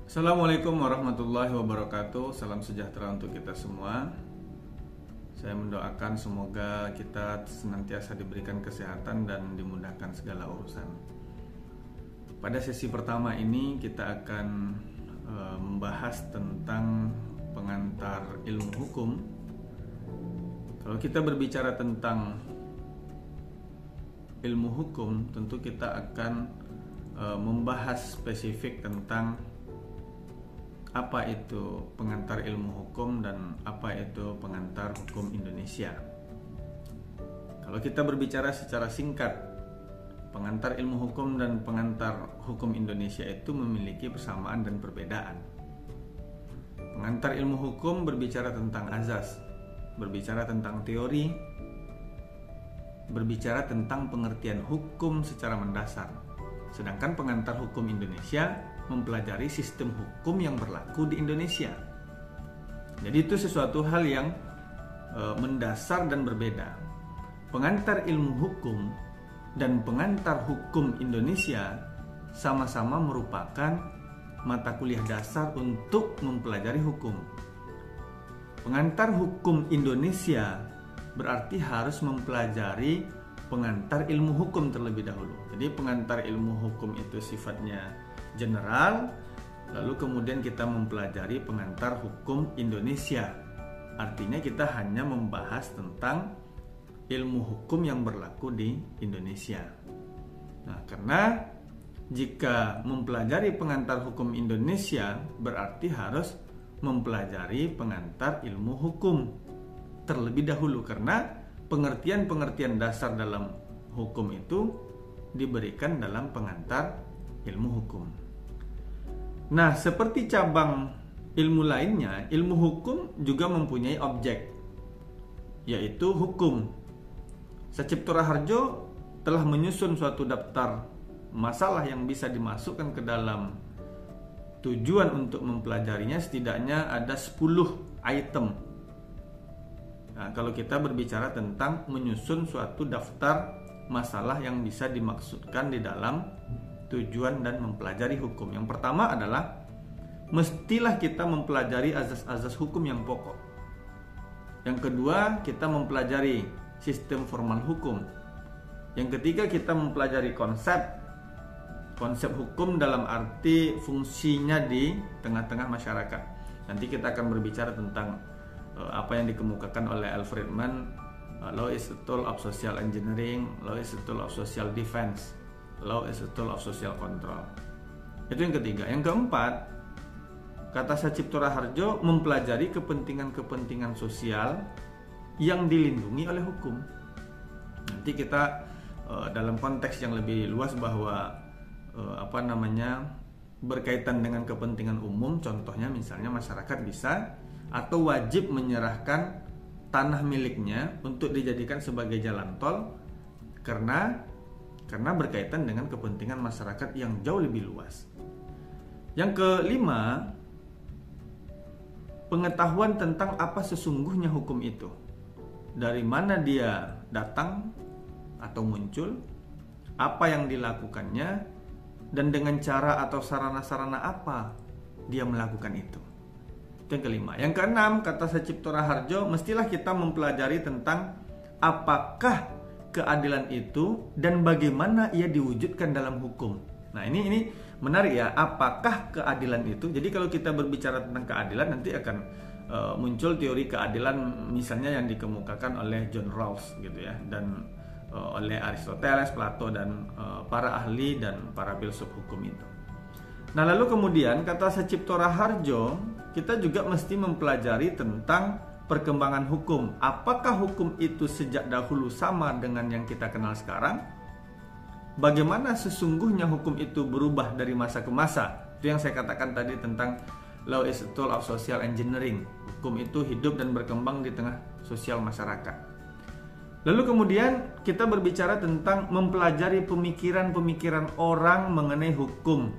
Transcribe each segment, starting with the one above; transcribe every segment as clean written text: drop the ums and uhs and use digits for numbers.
Assalamualaikum warahmatullahi wabarakatuh. Salam sejahtera untuk kita semua. Saya mendoakan semoga kita senantiasa diberikan kesehatan dan dimudahkan segala urusan. Pada sesi pertama ini kita akan membahas tentang pengantar ilmu hukum. Kalau kita berbicara tentang ilmu hukum, tentu kita akan membahas spesifik tentang apa itu pengantar ilmu hukum dan apa itu pengantar hukum Indonesia. Kalau kita berbicara secara singkat, pengantar ilmu hukum dan pengantar hukum Indonesia itu memiliki persamaan dan perbedaan. Pengantar ilmu hukum berbicara tentang azas, berbicara tentang teori, berbicara tentang pengertian hukum secara mendasar. Sedangkan pengantar hukum Indonesia mempelajari sistem hukum yang berlaku di Indonesia. Jadi itu sesuatu hal yang mendasar dan berbeda. Pengantar ilmu hukum dan pengantar hukum Indonesia sama-sama merupakan mata kuliah dasar untuk mempelajari hukum. Pengantar hukum Indonesia berarti harus mempelajari pengantar ilmu hukum terlebih dahulu. Jadi pengantar ilmu hukum itu sifatnya general, lalu kemudian kita mempelajari pengantar hukum Indonesia. Artinya kita hanya membahas tentang ilmu hukum yang berlaku di Indonesia. Nah, karena jika mempelajari pengantar hukum Indonesia berarti harus mempelajari pengantar ilmu hukum terlebih dahulu, karena pengertian-pengertian dasar dalam hukum itu diberikan dalam pengantar ilmu hukum. Nah, seperti cabang ilmu lainnya, ilmu hukum juga mempunyai objek, yaitu hukum. Sacipto Raharjo telah menyusun suatu daftar masalah yang bisa dimasukkan ke dalam tujuan untuk mempelajarinya. Setidaknya ada 10 item. Nah, kalau kita berbicara tentang menyusun suatu daftar masalah yang bisa dimaksudkan di dalam tujuan dan mempelajari hukum. Yang pertama adalah mestilah kita mempelajari azas-azas hukum yang pokok. Yang kedua, kita mempelajari sistem formal hukum. Yang ketiga, kita mempelajari konsep hukum dalam arti fungsinya di tengah-tengah masyarakat. Nanti kita akan berbicara tentang apa yang dikemukakan oleh Alfred Mann, law is a tool of social engineering, law is a tool of social defense, law is a tool of social control. Itu yang ketiga. Yang keempat, kata Sacipto Raharjo, mempelajari kepentingan-kepentingan sosial yang dilindungi oleh hukum. Nanti kita dalam konteks yang lebih luas bahwa berkaitan dengan kepentingan umum, contohnya misalnya masyarakat bisa atau wajib menyerahkan tanah miliknya untuk dijadikan sebagai jalan tol karena berkaitan dengan kepentingan masyarakat yang jauh lebih luas. Yang kelima, pengetahuan tentang apa sesungguhnya hukum itu, dari mana dia datang atau muncul, apa yang dilakukannya, dan dengan cara atau sarana-sarana apa dia melakukan itu. Yang kelima. Yang keenam, kata Sacipto Raharjo, mestilah kita mempelajari tentang apakah keadilan itu dan bagaimana ia diwujudkan dalam hukum. Nah, ini menarik ya, apakah keadilan itu. Jadi kalau kita berbicara tentang keadilan, nanti akan muncul teori keadilan misalnya yang dikemukakan oleh John Rawls gitu ya, dan oleh Aristoteles, Plato, dan para ahli dan para filsuf hukum itu. Nah, lalu kemudian kata Sacipto Raharjo, kita juga mesti mempelajari tentang perkembangan hukum. Apakah hukum itu sejak dahulu sama dengan yang kita kenal sekarang? Bagaimana sesungguhnya hukum itu berubah dari masa ke masa? Itu yang saya katakan tadi tentang law is a tool of social engineering. Hukum itu hidup dan berkembang di tengah sosial masyarakat. Lalu kemudian kita berbicara tentang mempelajari pemikiran-pemikiran orang mengenai hukum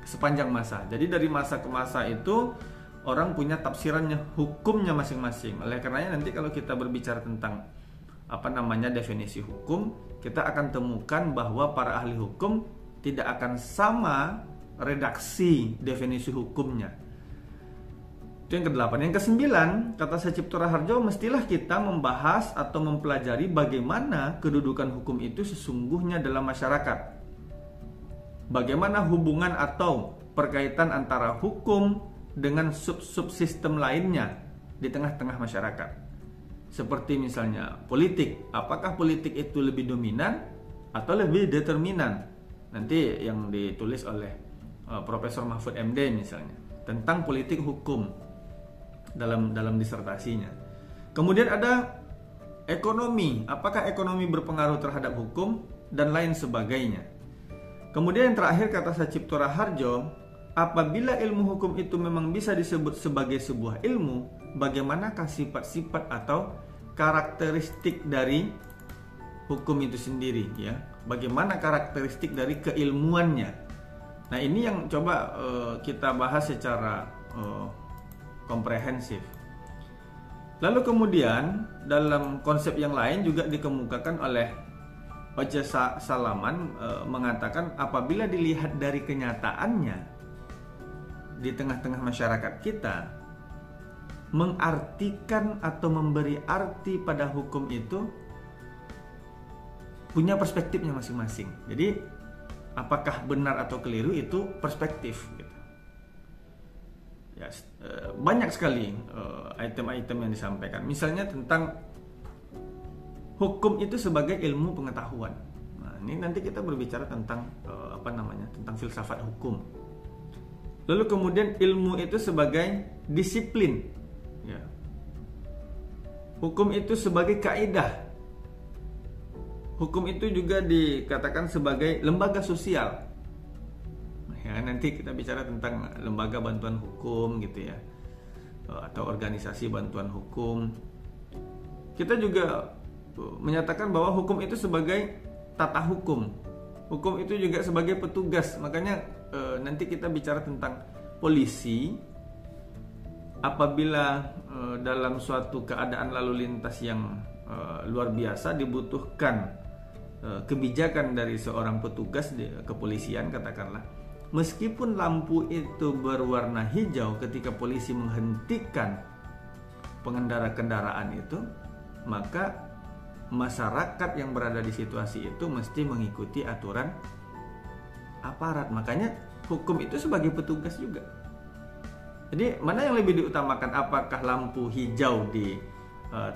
sepanjang masa. Jadi dari masa ke masa itu orang punya tafsirannya, hukumnya masing-masing. Oleh karenanya nanti kalau kita berbicara tentang definisi hukum, kita akan temukan bahwa para ahli hukum tidak akan sama redaksi definisi hukumnya. Itu yang ke-8. Yang ke-9, kata Sacipto Raharjo, mestilah kita membahas atau mempelajari bagaimana kedudukan hukum itu sesungguhnya dalam masyarakat. Bagaimana hubungan atau perkaitan antara hukum dengan sub-subsistem lainnya di tengah-tengah masyarakat. Seperti misalnya politik, apakah politik itu lebih dominan atau lebih determinan? Nanti yang ditulis oleh Profesor Mahfud MD misalnya tentang politik hukum dalam disertasinya. Kemudian ada ekonomi, apakah ekonomi berpengaruh terhadap hukum dan lain sebagainya. Kemudian yang terakhir kata Sacipto Raharjo, apabila ilmu hukum itu memang bisa disebut sebagai sebuah ilmu, bagaimanakah sifat-sifat atau karakteristik dari hukum itu sendiri, ya? Bagaimana karakteristik dari keilmuannya? Nah, ini yang coba kita bahas secara komprehensif. Lalu kemudian dalam konsep yang lain juga dikemukakan oleh Oce Salaman, mengatakan apabila dilihat dari kenyataannya di tengah-tengah masyarakat kita, mengartikan atau memberi arti pada hukum itu punya perspektifnya masing-masing. Jadi apakah benar atau keliru itu perspektif gitu. Ya, banyak sekali item-item yang disampaikan. Misalnya tentang hukum itu sebagai ilmu pengetahuan. Nah, ini nanti kita berbicara tentang tentang filsafat hukum. Lalu kemudian ilmu itu sebagai disiplin. Ya. Hukum itu sebagai kaidah. Hukum itu juga dikatakan sebagai lembaga sosial. Ya, nanti kita bicara tentang lembaga bantuan hukum gitu ya, atau organisasi bantuan hukum. Kita juga menyatakan bahwa hukum itu sebagai tata hukum. Hukum itu juga sebagai petugas. Makanya nanti kita bicara tentang polisi. Apabila dalam suatu keadaan lalu lintas yang luar biasa dibutuhkan kebijakan dari seorang petugas kepolisian katakanlah, meskipun lampu itu berwarna hijau ketika polisi menghentikan pengendara kendaraan itu, maka masyarakat yang berada di situasi itu mesti mengikuti aturan aparat. Makanya hukum itu sebagai petugas juga. Jadi mana yang lebih diutamakan, apakah lampu hijau di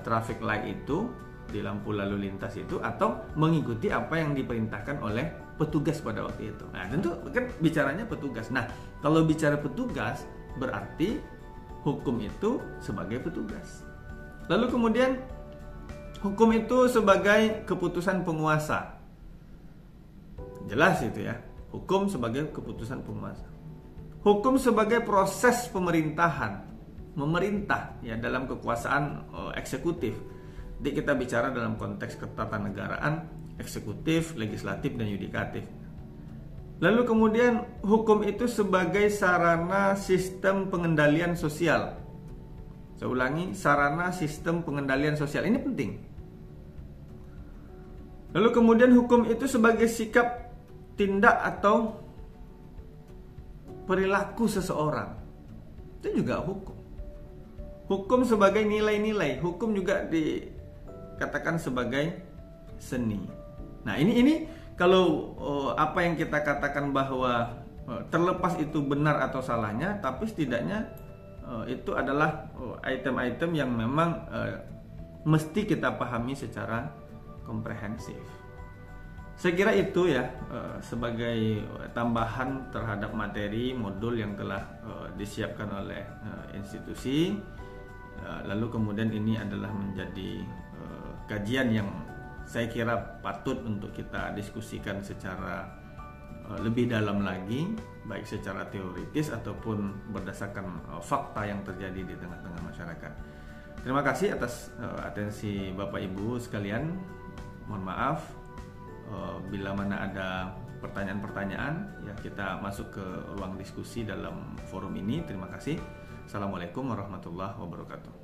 traffic light itu, di lampu lalu lintas itu, atau mengikuti apa yang diperintahkan oleh petugas pada waktu itu. Nah, tentu kan bicaranya petugas. Nah, kalau bicara petugas berarti hukum itu sebagai petugas. Lalu kemudian hukum itu sebagai keputusan penguasa. Jelas itu ya. Hukum sebagai keputusan penguasa. Hukum sebagai proses pemerintahan. Memerintah ya dalam kekuasaan eksekutif. Jadi kita bicara dalam konteks ketatanegaraan, eksekutif, legislatif, dan yudikatif. Lalu kemudian hukum itu sebagai sarana sistem pengendalian sosial. Saya ulangi, sarana sistem pengendalian sosial. Ini penting. Lalu kemudian hukum itu sebagai sikap, tindak, atau perilaku seseorang. Itu juga hukum. Hukum sebagai nilai-nilai. Hukum juga dikatakan sebagai seni. Nah, ini kalau apa yang kita katakan bahwa terlepas itu benar atau salahnya, tapi setidaknya itu adalah item-item yang memang mesti kita pahami secara komprehensif. Saya kira itu ya sebagai tambahan terhadap materi modul yang telah disiapkan oleh institusi. Lalu kemudian ini adalah menjadi kajian yang saya kira patut untuk kita diskusikan secara lebih dalam lagi, baik secara teoritis ataupun berdasarkan fakta yang terjadi di tengah-tengah masyarakat. Terima kasih atas atensi Bapak Ibu sekalian. Mohon maaf bila mana ada pertanyaan-pertanyaan, ya kita masuk ke ruang diskusi dalam forum ini. Terima kasih. Assalamualaikum warahmatullahi wabarakatuh.